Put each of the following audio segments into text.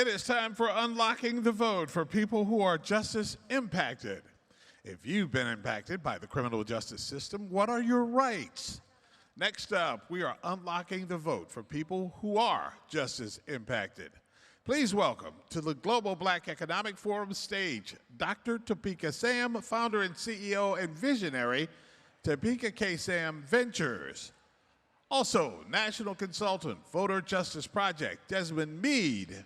It is time for unlocking the vote for people who are justice impacted. If you've been impacted by the criminal justice system, what are your rights? Next up, we are unlocking the vote for people who are justice impacted. Please welcome to the Global Black Economic Forum stage, Dr. Topeka Sam, founder and CEO and visionary, Topeka K-Sam Ventures. Also, national consultant, Voter Justice Project, Desmond Meade.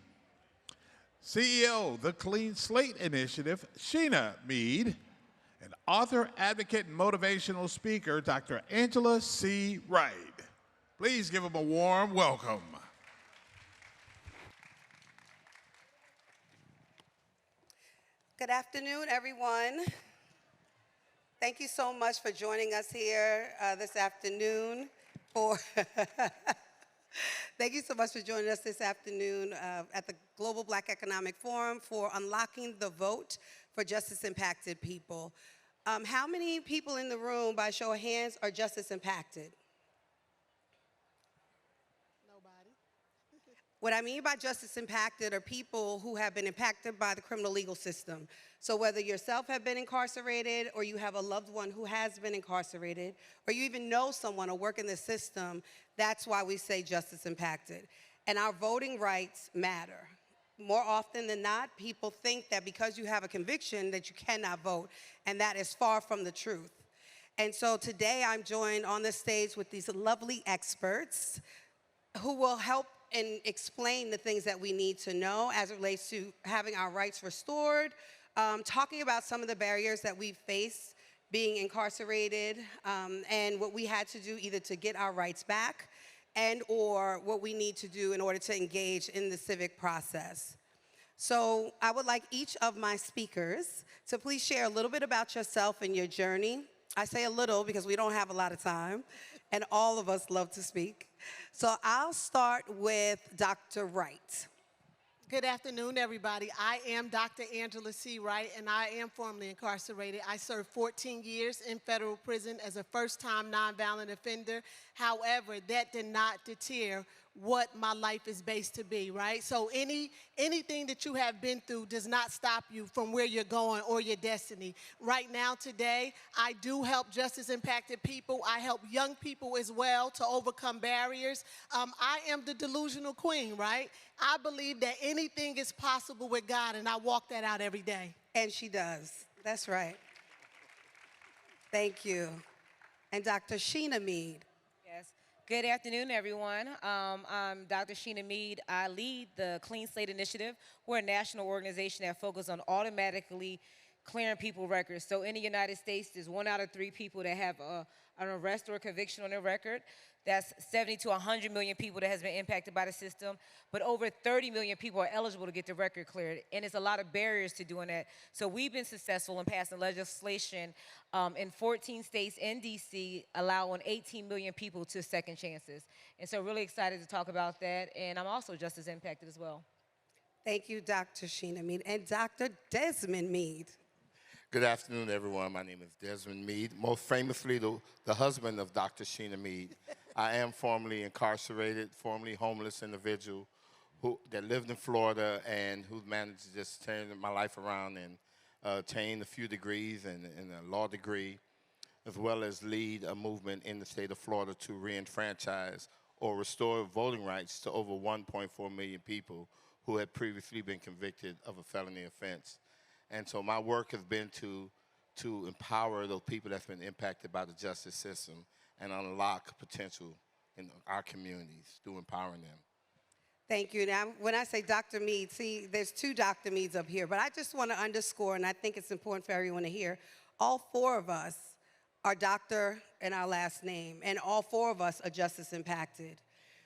CEO, the Clean Slate Initiative, Sheena Meade. And author, advocate, and motivational speaker, Dr. Angela C. Wright. Please give them a warm welcome. Good afternoon, everyone. Thank you so much for joining us here this afternoon. Thank you so much for joining us this afternoon at the Global Black Economic Forum for unlocking the vote for justice impacted people. How many people in the room, by show of hands, are justice impacted? Nobody. What I mean by justice impacted are people who have been impacted by the criminal legal system. So whether yourself have been incarcerated, or you have a loved one who has been incarcerated, or you even know someone or work in the system, that's why we say justice impacted. And our voting rights matter. More often than not, people think that because you have a conviction that you cannot vote, and that is far from the truth. And so today I'm joined on the stage with these lovely experts who will help and explain the things that we need to know as it relates to having our rights restored, talking about some of the barriers that we face being incarcerated, and what we had to do either to get our rights back and or what we need to do in order to engage in the civic process. So I would like each of my speakers to please share a little bit about yourself and your journey. I say a little because we don't have a lot of time, and all of us love to speak. So I'll start with Dr. Wright. Good afternoon, everybody. I am Dr. Angela C. Wright, and I am formerly incarcerated. I served 14 years in federal prison as a first-time nonviolent offender. However, that did not deter what my life is based to be, right? So anything that you have been through does not stop you from where you're going or your destiny. Right now, today, I do help justice-impacted people. I help young people as well to overcome barriers. I am the delusional queen, right? I believe that anything is possible with God, and I walk that out every day. And she does. That's right. Thank you. And Dr. Sheena Meade. Yes. Good afternoon, everyone. I'm Dr. Sheena Meade. I lead the Clean Slate Initiative. We're a national organization that focuses on automatically clearing people records. So in the United States, there's 1 out of 3 people that have an arrest or a conviction on their record. That's 70 to 100 million people that has been impacted by the system. But over 30 million people are eligible to get the record cleared. And there's a lot of barriers to doing that. So we've been successful in passing legislation in 14 states and DC, allowing 18 million people to second chances. And so really excited to talk about that. And I'm also just as impacted as well. Thank you, Dr. Sheena Meade. And Dr. Desmond Meade. Good afternoon, everyone. My name is Desmond Meade, most famously the husband of Dr. Sheena Meade. I am formerly incarcerated, formerly homeless individual that lived in Florida and who managed to just turn my life around and attain a few degrees and a law degree, as well as lead a movement in the state of Florida to re-enfranchise or restore voting rights to over 1.4 million people who had previously been convicted of a felony offense. And so my work has been to empower those people that's been impacted by the justice system and unlock potential in our communities through empowering them. Thank you. Now, when I say Dr. Meade, see, there's 2 Dr. Meades up here, but I just want to underscore, and I think it's important for everyone to hear, all 4 of us are doctor in our last name, and all 4 of us are justice impacted.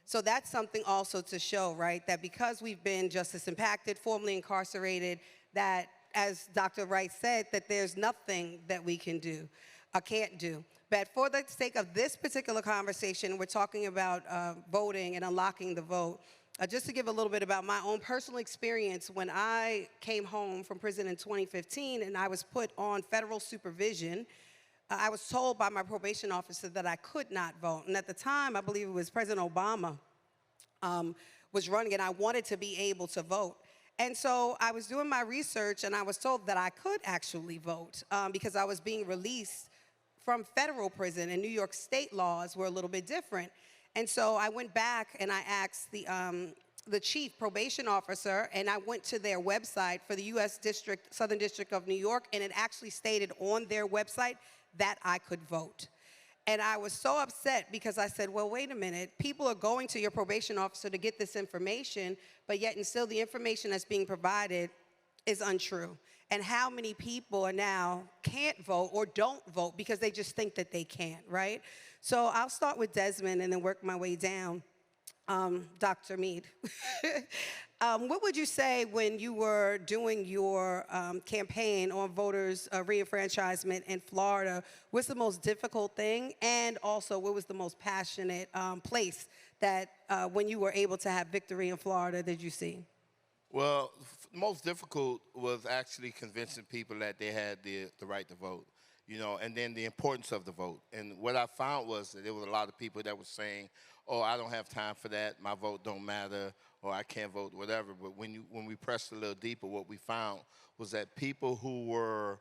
So that's something also to show, right, that because we've been justice impacted, formerly incarcerated, that, as Dr. Wright said, that there's nothing that we can do or can't do. But for the sake of this particular conversation, we're talking about voting and unlocking the vote. Just to give a little bit about my own personal experience, when I came home from prison in 2015 and I was put on federal supervision, I was told by my probation officer that I could not vote. And at the time, I believe it was President Obama was running, and I wanted to be able to vote. And so I was doing my research, and I was told that I could actually vote because I was being released from federal prison, and New York state laws were a little bit different. And so I went back and I asked the chief probation officer, and I went to their website for the U.S. District, Southern District of New York, and it actually stated on their website that I could vote. And I was so upset because I said, well, wait a minute. People are going to your probation officer to get this information, but yet and still the information that's being provided is untrue. And how many people are now can't vote or don't vote because they just think that they can't, right? So I'll start with Desmond and then work my way down. Dr. Meade, what would you say when you were doing your campaign on voters' reenfranchisement in Florida? What's the most difficult thing? And also, what was the most passionate place that when you were able to have victory in Florida did you see? Well, most difficult was actually convincing people that they had the right to vote, you know, and then the importance of the vote. And what I found was that there was a lot of people that were saying, oh, I don't have time for that, my vote don't matter, or I can't vote, whatever. But when we pressed a little deeper, what we found was that people who were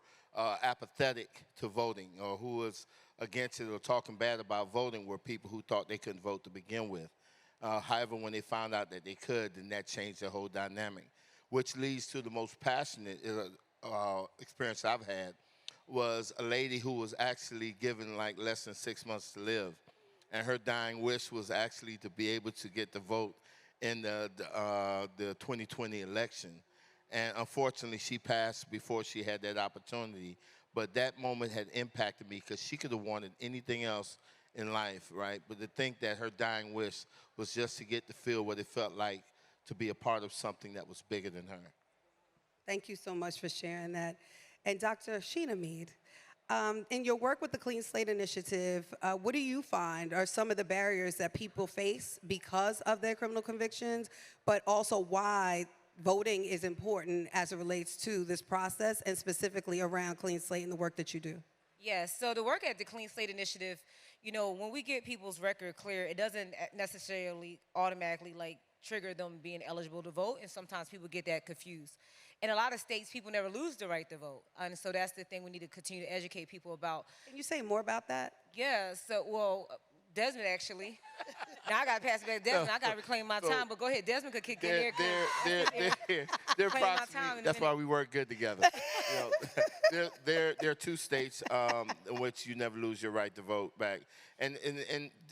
apathetic to voting or who was against it or talking bad about voting were people who thought they couldn't vote to begin with. However, when they found out that they could, then that changed the whole dynamic, which leads to the most passionate experience I've had was a lady who was actually given like less than 6 months to live. And her dying wish was actually to be able to get the vote in the 2020 election. And unfortunately, she passed before she had that opportunity. But that moment had impacted me because she could have wanted anything else in life, right? But to think that her dying wish was just to get to feel what it felt like to be a part of something that was bigger than her. Thank you so much for sharing that. And Dr. Sheena Meade, in your work with the Clean Slate Initiative, what do you find are some of the barriers that people face because of their criminal convictions, but also why voting is important as it relates to this process and specifically around Clean Slate and the work that you do? Yes, so the work at the Clean Slate Initiative, you know, when we get people's record clear, it doesn't necessarily automatically like trigger them being eligible to vote, and sometimes people get that confused. In a lot of states, people never lose the right to vote, and so that's the thing we need to continue to educate people about. Can you say more about that? Yeah, so, well, Desmond actually. Now I got to pass it back to Desmond. I got to reclaim my time, but go ahead. Desmond could kick in here. They're approximately, that's why we work good together. You know, there are 2 states in which you never lose your right to vote back. And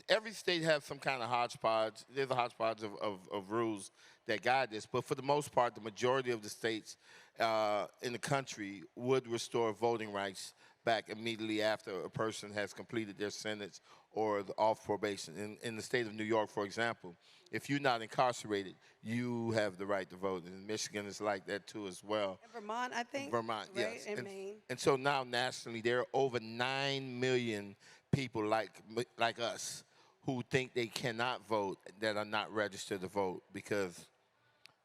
every state has some kind of hodgepodge. There's a hodgepodge of rules that guide this. But for the most part, the majority of the states in the country would restore voting rights back immediately after a person has completed their sentence or off probation. In the state of New York, for example, if you're not incarcerated, you have the right to vote. And Michigan is like that too as well. In Vermont, I think. Vermont, right? yes. And Maine. And so now nationally, there are over 9 million people like us who think they cannot vote that are not registered to vote because,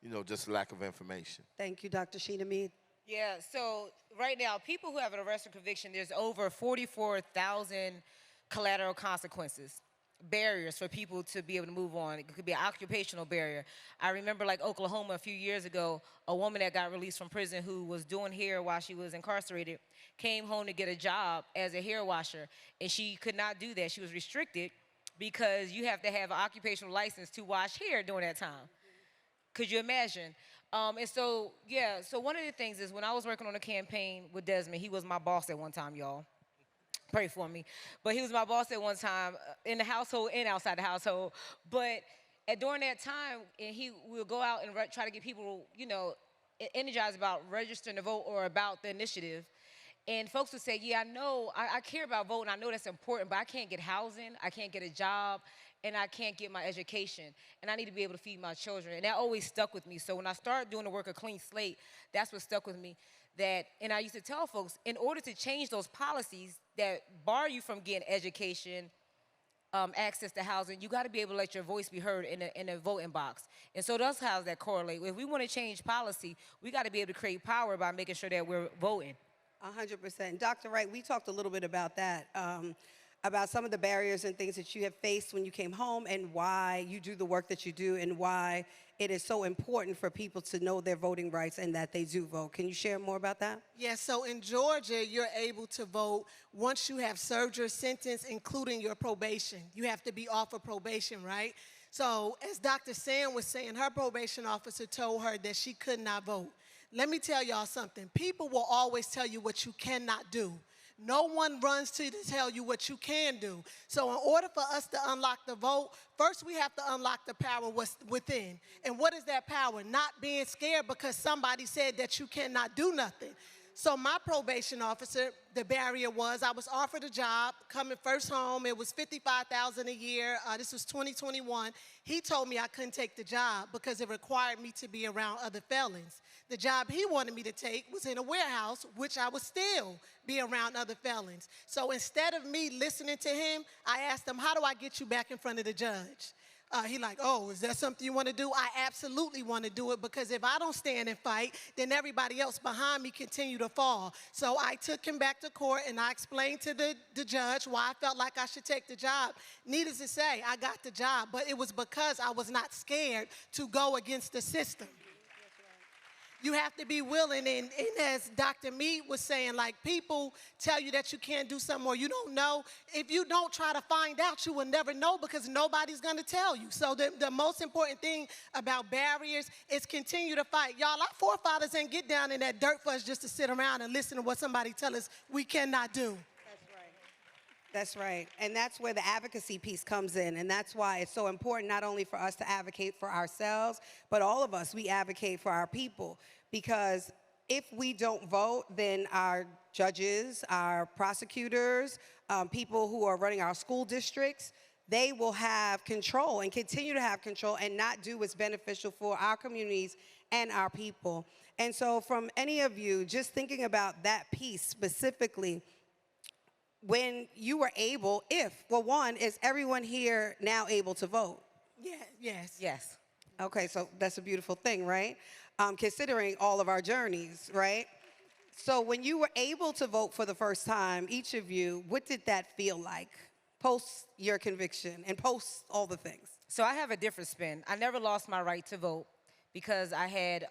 you know, just lack of information. Thank you, Dr. Sheena Meade. Yeah, so right now, people who have an arrest or conviction, there's over 44,000 collateral consequences, barriers for people to be able to move on. It could be an occupational barrier. I remember like Oklahoma a few years ago, a woman that got released from prison who was doing hair while she was incarcerated came home to get a job as a hair washer, and she could not do that. She was restricted because you have to have an occupational license to wash hair during that time. Could you imagine? And so, yeah, so one of the things is when I was working on a campaign with Desmond, he was my boss at one time, y'all. Pray for me. But he was my boss at one time in the household and outside the household. But during that time, and he will go out and try to get people, you know, energized about registering to vote or about the initiative. And folks would say, yeah, I know, I care about voting, I know that's important, but I can't get housing, I can't get a job, and I can't get my education, and I need to be able to feed my children. And that always stuck with me. So when I started doing the work of Clean Slate, that's what stuck with me. And I used to tell folks, in order to change those policies that bar you from getting education, access to housing, you got to be able to let your voice be heard in a voting box. And so that's how that correlate. If we want to change policy, we got to be able to create power by making sure that we're voting. 100%. Dr. Wright, we talked a little bit about that. about some of the barriers and things that you have faced when you came home and why you do the work that you do and why it is so important for people to know their voting rights and that they do vote. Can you share more about that? Yes, so in Georgia, you're able to vote once you have served your sentence, including your probation. You have to be off of probation, right? So as Dr. Sam was saying, her probation officer told her that she could not vote. Let me tell y'all something. People will always tell you what you cannot do. No one runs to tell you what you can do. So in order for us to unlock the vote, first we have to unlock the power what's within. And what is that power? Not being scared because somebody said that you cannot do nothing. So my probation officer, the barrier was I was offered a job coming first home. It was $55,000 a year. This was 2021. He told me I couldn't take the job because it required me to be around other felons. The job he wanted me to take was in a warehouse, which I would still be around other felons. So instead of me listening to him, I asked him, how do I get you back in front of the judge? He like, oh, is that something you want to do? I absolutely want to do it because if I don't stand and fight, then everybody else behind me continue to fall. So I took him back to court and I explained to the judge why I felt like I should take the job. Needless to say, I got the job, but it was because I was not scared to go against the system. You have to be willing, and as Dr. Meade was saying, like people tell you that you can't do something or you don't know. If you don't try to find out, you will never know because nobody's going to tell you. So the most important thing about barriers is continue to fight. Y'all, our forefathers ain't get down in that dirt for us just to sit around and listen to what somebody tell us we cannot do. That's right. And that's where the advocacy piece comes in. And that's why it's so important not only for us to advocate for ourselves, but all of us, we advocate for our people. Because if we don't vote, then our judges, our prosecutors, people who are running our school districts, they will have control and continue to have control and not do what's beneficial for our communities and our people. And so from any of you, just thinking about that piece specifically, when you were able, one, is everyone here now able to vote? Yeah, yes. Yes. Okay, so that's a beautiful thing, right? Considering all of our journeys, right? So when you were able to vote for the first time, each of you, what did that feel like post your conviction and post all the things? So I have a different spin. I never lost my right to vote because I had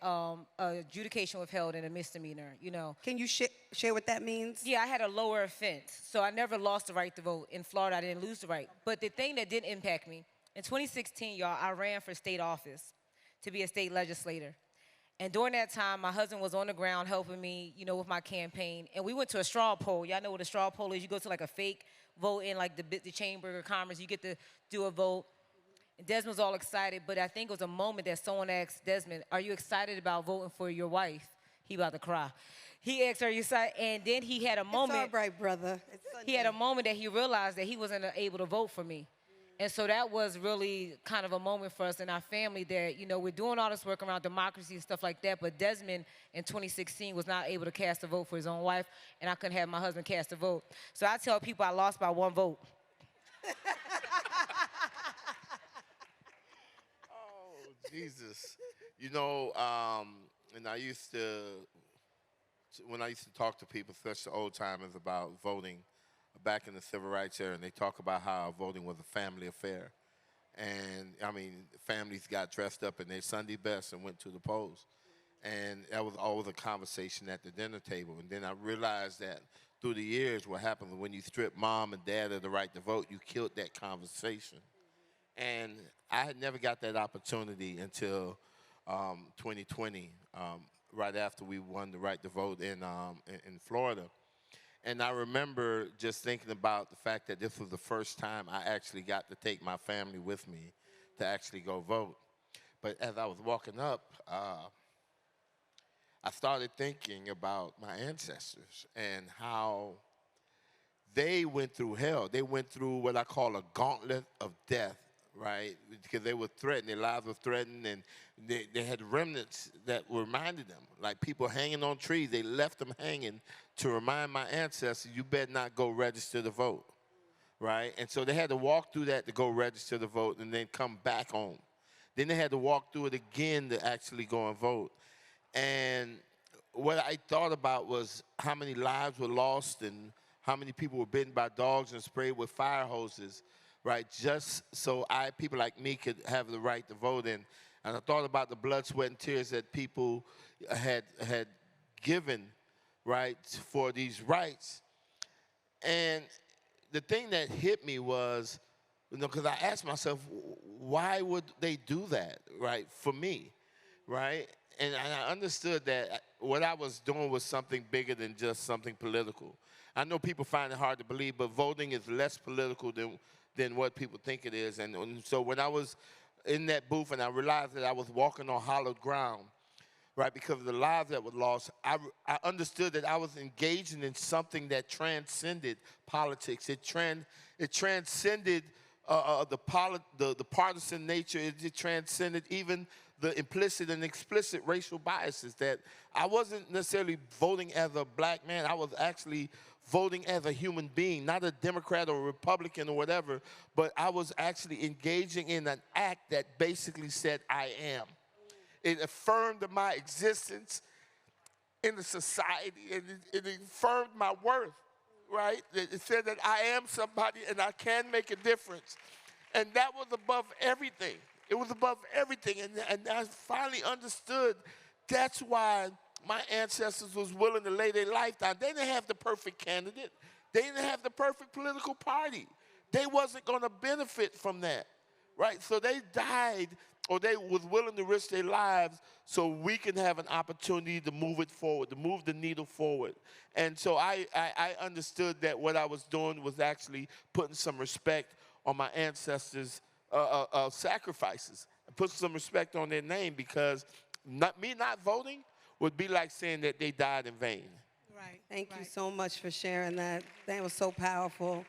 adjudication withheld in a misdemeanor, you know. Can you share what that means? Yeah, I had a lower offense, so I never lost the right to vote. In Florida, I didn't lose the right. But the thing that did impact me, in 2016, y'all, I ran for state office to be a state legislator. And during that time, my husband was on the ground helping me, you know, with my campaign. And we went to a straw poll. Y'all know what a straw poll is. You go to like a fake vote in like the Chamber of Commerce. You get to do a vote. And Desmond was all excited, but I think it was a moment that someone asked Desmond, are you excited about voting for your wife? He about to cry. He asked her, are you excited? And then he had a moment. It's all right, brother. It's he had a moment that he realized that he wasn't able to vote for me. And so that was really kind of a moment for us in our family that, you know, we're doing all this work around democracy and stuff like that, but Desmond in 2016 was not able to cast a vote for his own wife, and I couldn't have my husband cast a vote. So I tell people I lost by 1 vote. Jesus. You know, and when I used to talk to people, especially old timers, about voting back in the civil rights era, and they talk about how voting was a family affair. And, I mean, families got dressed up in their Sunday best and went to the polls. And that was always a conversation at the dinner table. And then I realized that through the years, what happened when you strip mom and dad of the right to vote, you killed that conversation. And I had never got that opportunity until 2020, right after we won the right to vote in Florida. And I remember just thinking about the fact that this was the first time I actually got to take my family with me to actually go vote. But as I was walking up, I started thinking about my ancestors and how they went through hell. They went through what I call a gauntlet of death, right? Because they were threatened, their lives were threatened, and they had remnants that reminded them, like people hanging on trees. They left them hanging to remind my ancestors, you better not go register to vote, right? And so they had to walk through that to go register to vote and then come back home. Then they had to walk through it again to actually go and vote. And what I thought about was how many lives were lost and how many people were bitten by dogs and sprayed with fire hoses, right? Just so people like me could have the right to vote in. And I thought about the blood, sweat, and tears that people had given, right, for these rights. And the thing that hit me was, because I asked myself, why would they do that, right, for me, right? And I understood that what I was doing was something bigger than just something political. I know people find it hard to believe, but voting is less political than what people think it is. And so when I was in that booth and I realized that I was walking on hallowed ground, right, because of the lives that were lost, I understood that I was engaging in something that transcended politics. It transcended the partisan nature. It transcended even the implicit and explicit racial biases, that I wasn't necessarily voting as a black man. I was actually voting as a human being, not a Democrat or a Republican or whatever, but I was actually engaging in an act that basically said, I am. It affirmed my existence in the society, and it affirmed my worth, right? It said that I am somebody and I can make a difference. And that was above everything. It was above everything. And I finally understood that's why my ancestors was willing to lay their life down. They didn't have the perfect candidate. They didn't have the perfect political party. They wasn't going to benefit from that, right? So they died, or they was willing to risk their lives so we can have an opportunity to move it forward, to move the needle forward. And so I understood that what I was doing was actually putting some respect on my ancestors' sacrifices, and put some respect on their name, because me not voting would be like saying that they died in vain. Right. Thank you so much for sharing that. That was so powerful.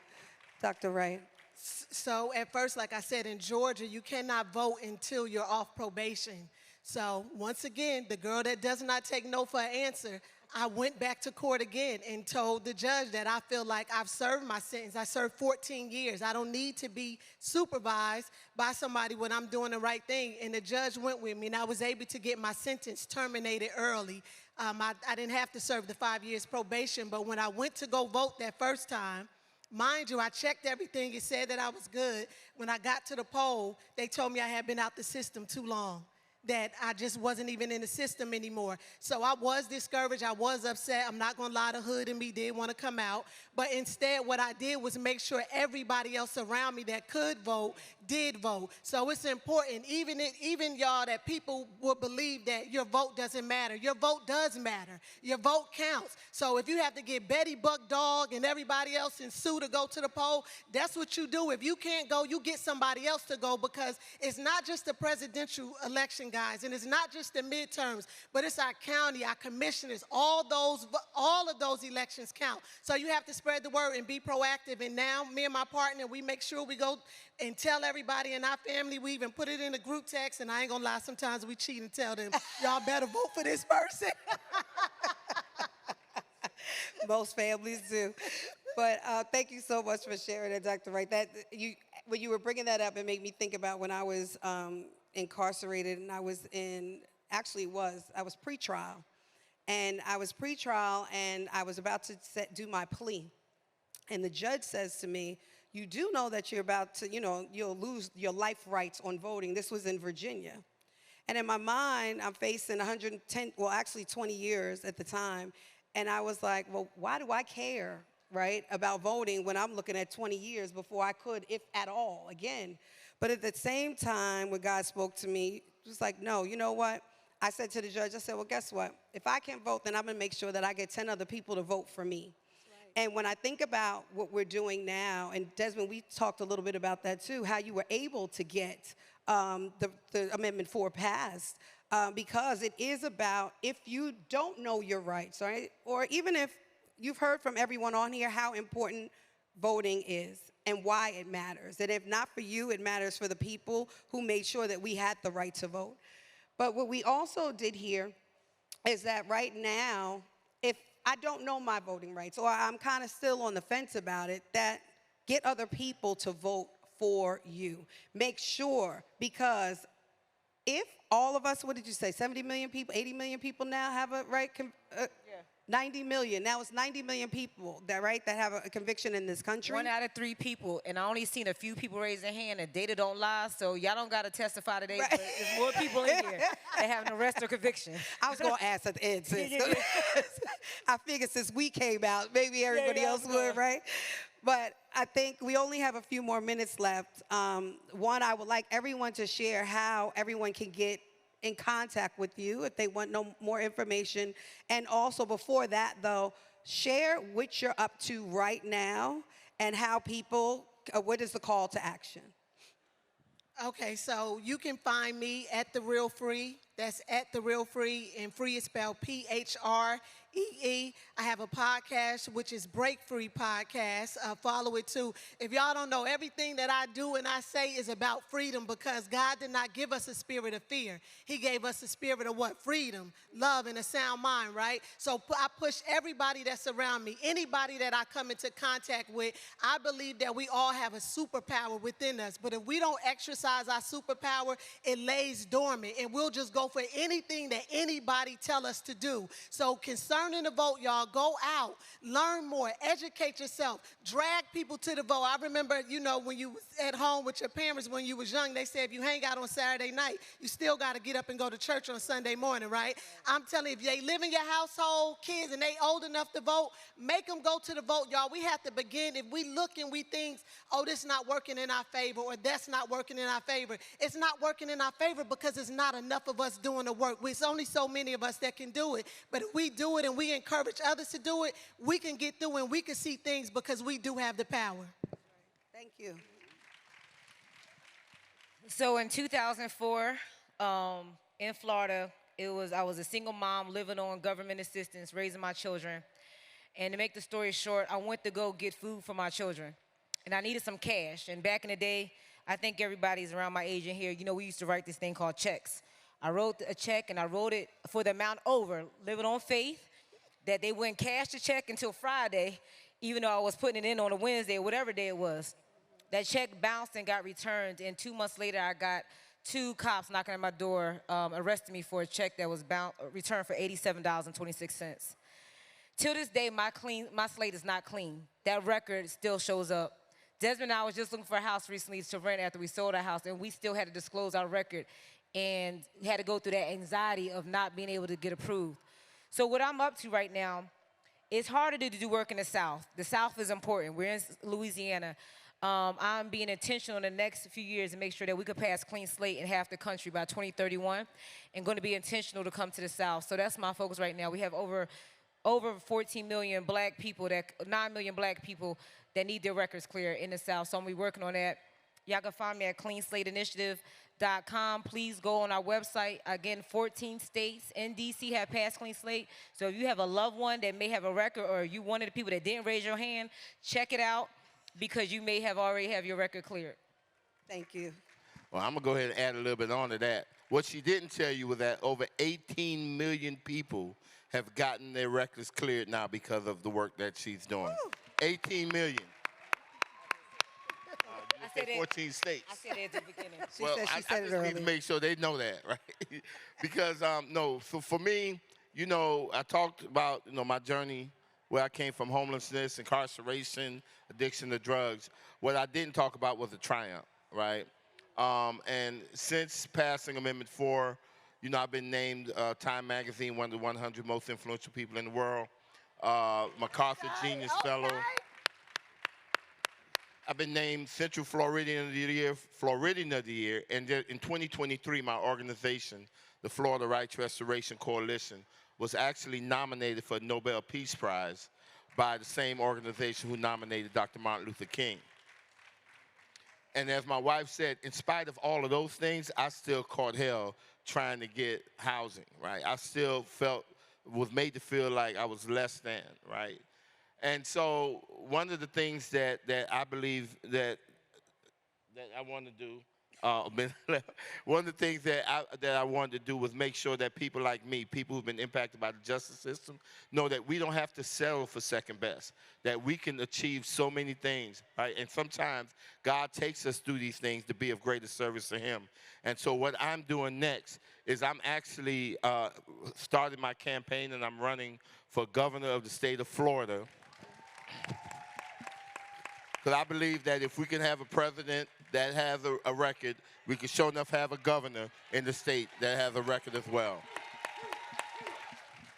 Dr. Wright. So at first, like I said, in Georgia, you cannot vote until you're off probation. So once again, the girl that does not take no for an answer, I went back to court again and told the judge that I feel like I've served my sentence. I served 14 years. I don't need to be supervised by somebody when I'm doing the right thing. And the judge went with me, and I was able to get my sentence terminated early. I didn't have to serve the 5 years probation, but when I went to go vote that first time, mind you, I checked everything. It said that I was good. When I got to the poll, they told me I had been out the system too long, that I just wasn't even in the system anymore. So I was discouraged. I was upset. I'm not going to lie, the hood in me did want to come out. But instead, what I did was make sure everybody else around me that could vote did vote. So it's important, even y'all, that people will believe that your vote doesn't matter. Your vote does matter. Your vote counts. So if you have to get Betty Buck Dog and everybody else in Sue to go to the poll, that's what you do. If you can't go, you get somebody else to go, because it's not just the presidential election, guys, and it's not just the midterms, but it's our county, our commissioners, all of those elections count. So you have to spread the word and be proactive. And now me and my partner, we make sure we go and tell everybody in our family. We even put it in a group text, and I ain't gonna lie, sometimes we cheat and tell them, y'all better vote for this person. Most families do. But thank you so much for sharing that, Dr. Wright. When you were bringing that up, it made me think about when I was incarcerated, and I was pre-trial. And I was pre-trial, and I was about to do my plea. And the judge says to me, you do know that you're about to, you'll lose your life rights on voting. This was in Virginia. And in my mind, I'm facing 20 years at the time. And I was like, well, why do I care, right, about voting when I'm looking at 20 years before I could, if at all, again. But at the same time, when God spoke to me, it was like, no, you know what? I said to the judge, I said, well, guess what? If I can't vote, then I'm going to make sure that I get 10 other people to vote for me. And when I think about what we're doing now, and Desmond, we talked a little bit about that too, how you were able to get the Amendment 4 passed, because it is about, if you don't know your rights, right? Or even if you've heard from everyone on here how important voting is and why it matters. And if not for you, it matters for the people who made sure that we had the right to vote. But what we also did here is that right now, if I don't know my voting rights, or I'm kind of still on the fence about it, that get other people to vote for you. Make sure, because if all of us, what did you say, 70 million people, 80 million people now have a right, 90 million. Now it's 90 million people that have a conviction in this country. 1 out of 3 people, and I only seen a few people raise their hand, and data don't lie, so y'all don't got to testify today, Right. but there's more people in here that have an arrest or conviction. I was going to ask at the end, sis. Yeah. I figured since we came out, maybe everybody Yeah, else would, right? But I think we only have a few more minutes left. One, I would like everyone to share how everyone can get in contact with you if they want no more information. And also before that, though, share what you're up to right now and how people, what is the call to action? Okay, so you can find me at The Real Free. That's at The Real Free, and free is spelled PHREE. I have a podcast, which is Break Free Podcast. Follow it too. If y'all don't know, everything that I do and I say is about freedom, because God did not give us a spirit of fear. He gave us a spirit of what? Freedom, love, and a sound mind, right? So I push everybody that's around me, anybody that I come into contact with. I believe that we all have a superpower within us, but if we don't exercise our superpower, it lays dormant, and we'll just go for anything that anybody tell us to do. So concerning the vote, y'all, go out, learn more, educate yourself, drag people to the vote. I remember, when you was at home with your parents when you was young, they said if you hang out on Saturday night, you still got to get up and go to church on Sunday morning, right? I'm telling you, if they live in your household, kids, and they old enough to vote, make them go to the vote, y'all. We have to begin. If we look and we think, oh, this not working in our favor, or that's not working in our favor, it's not working in our favor because it's not enough of us doing the work. It's only so many of us that can do it. But if we do it and we encourage others to do it, we can get through and we can see things because we do have the power. Thank you. So in 2004, in Florida, I was a single mom living on government assistance, raising my children. And to make the story short, I went to go get food for my children. And I needed some cash. And back in the day, I think everybody's around my age in here, we used to write this thing called checks. I wrote a check, and I wrote it for the amount over, living on faith that they wouldn't cash the check until Friday, even though I was putting it in on a Wednesday or whatever day it was. That check bounced and got returned, and 2 months later, I got 2 cops knocking at my door, arresting me for a check that was returned for $87.26. Till this day, my slate is not clean. That record still shows up. Desmond and I was just looking for a house recently to rent after we sold our house, and we still had to disclose our record and had to go through that anxiety of not being able to get approved. So what I'm up to right now, it's harder to do work in the South. The South is important. We're in Louisiana. I'm being intentional in the next few years to make sure that we could pass clean slate in half the country by 2031, and going to be intentional to come to the South. So that's my focus right now. We have over 14 million black people, 9 million black people that need their records clear in the South. So I'm going to be working on that. Y'all can find me at cleanslateinitiative.com. Please go on our website. Again, 14 states and D.C. have passed clean slate. So if you have a loved one that may have a record, or you one of the people that didn't raise your hand, check it out, because you may have already have your record cleared. Thank you. Well, I'm going to go ahead and add a little bit on to that. What she didn't tell you was that over 18 million people have gotten their records cleared now because of the work that she's doing. Woo. 18 million. I said 14 states. I said it at the beginning. She said I it just need earlier. to make sure they know that, right? Because, so for me, I talked about, my journey where I came from homelessness, incarceration, addiction to drugs. What I didn't talk about was the triumph, right? And since passing Amendment 4, I've been named Time Magazine one of the 100 most influential people in the world, MacArthur Genius Fellow. I've been named Central Floridian of the Year, and in 2023, my organization, the Florida Rights Restoration Coalition, was actually nominated for a Nobel Peace Prize by the same organization who nominated Dr. Martin Luther King. And as my wife said, in spite of all of those things, I still caught hell trying to get housing, right? I still was made to feel like I was less than, right? And so one of the things that I believe that I want to do, One of the things that I wanted to do was make sure that people like me, people who've been impacted by the justice system, know that we don't have to settle for second best, that we can achieve so many things, right? And sometimes God takes us through these things to be of greater service to him. And so what I'm doing next is I'm actually started my campaign, and I'm running for governor of the state of Florida. Because I believe that if we can have a president that has a record, we can sure enough have a governor in the state that has a record as well.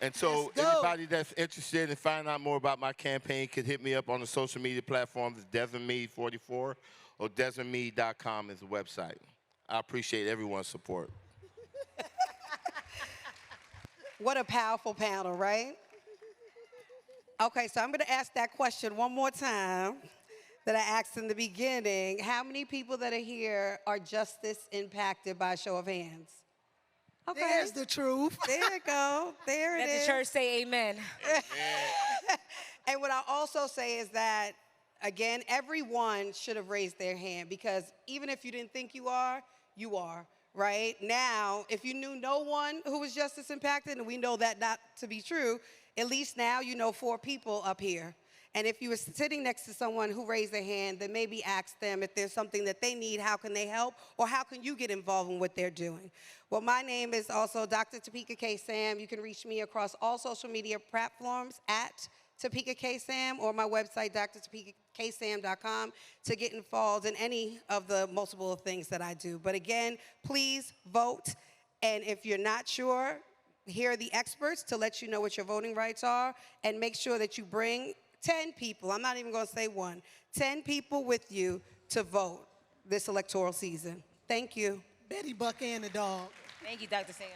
And so anybody that's interested in finding out more about my campaign could hit me up on the social media platforms, Desmond Meade 44, or DesmondMeade.com is the website. I appreciate everyone's support. What a powerful panel, right? Okay, so I'm going to ask that question one more time that I asked in the beginning. How many people that are here are justice impacted by a show of hands? Okay. There's the truth. There you go. There it Let is. the church say amen. And what I also say is that, again, everyone should have raised their hand, because even if you didn't think you are, right? Now, if you knew no one who was justice impacted, and we know that not to be true, at least now you know 4 people up here. And if you were sitting next to someone who raised their hand, then maybe ask them if there's something that they need, how can they help, or how can you get involved in what they're doing? Well, my name is also Dr. Topeka K. Sam. You can reach me across all social media platforms at Topeka K. Sam, or my website, drtopekaksam.com, to get involved in any of the multiple things that I do. But again, please vote. And if you're not sure, here are the experts to let you know what your voting rights are, and make sure that you bring 10 people, I'm not even going to say 1, 10 people with you to vote this electoral season. Thank you. Betty Buck and the dog. Thank you, Dr. Sam.